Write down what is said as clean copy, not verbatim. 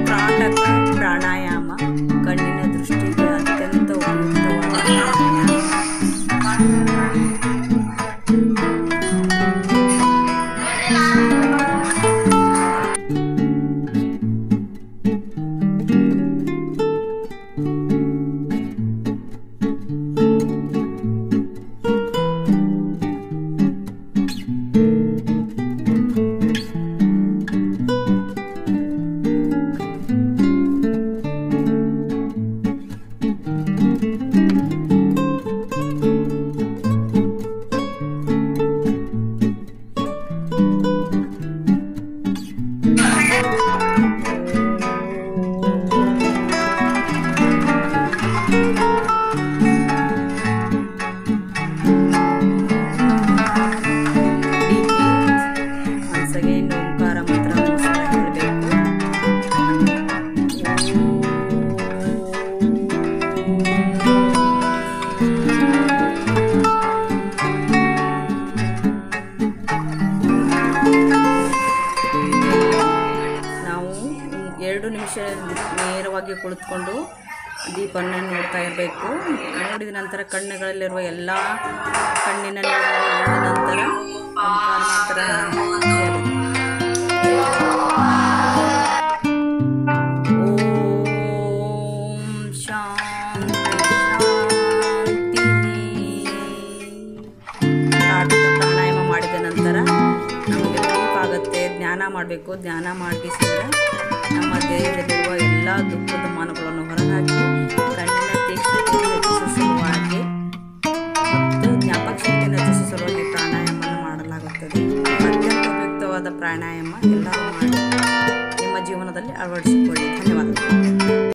ತ್ರಾಟಕ ಪ್ರಾಣಾಯಾಮ ಕಣ್ಣಿನ ದೃಷ್ಟಿಗೆ ಅತ್ಯಂತ ಉಪಯುಕ್ತವಾದ ಪ್ರಾಣಾಯಾಮ. ನೇರವಾಗಿ ಕುಳಿತುಕೊಂಡು ದೀಪವನ್ನು ನೋಡ್ತಾ ಇರಬೇಕು. ನೋಡಿದ ನಂತರ ಕಣ್ಣುಗಳಲ್ಲಿರುವ ಎಲ್ಲ ಕಣ್ಣಿನ ನಂತರ ಮಾತ್ರ ಓಂ ಶಾಂತಿ. ಪ್ರಾಣಾಯಾಮ ಮಾಡಿದ ನಂತರ ನಮಗೆ ರಿಲೀಫ್ ಆಗುತ್ತೆ. ಧ್ಯಾನ ಮಾಡಬೇಕು. ಧ್ಯಾನ ಮಾಡಿಸಿದ್ರೆ ನಮ್ಮ ದೇಹದಲ್ಲಿರುವ ಎಲ್ಲ ದುಃಖದ ಮಾನಗಳನ್ನು ಹೊರಹಾಕಿ ಕಣ್ಣಿನ ತೀಕ್ಷ್ಣತೆಯನ್ನು ಹೆಚ್ಚಿಸುವ ಸಲುವಾಗಿ ಮತ್ತು ಜ್ಞಾಪಕ ಶಕ್ತಿಯನ್ನು ಹೆಚ್ಚಿಸುವ ಸಲುವಾಗಿ ಪ್ರಾಣಾಯಾಮವನ್ನು ಮಾಡಲಾಗುತ್ತದೆ. ಅತ್ಯಂತ ಉಪಯುಕ್ತವಾದ ಪ್ರಾಣಾಯಾಮ ಎಲ್ಲರೂ ಮಾಡಿ ನಿಮ್ಮ ಜೀವನದಲ್ಲಿ ಅಳವಡಿಸಿಕೊಳ್ಳಿ. ಧನ್ಯವಾದಗಳು.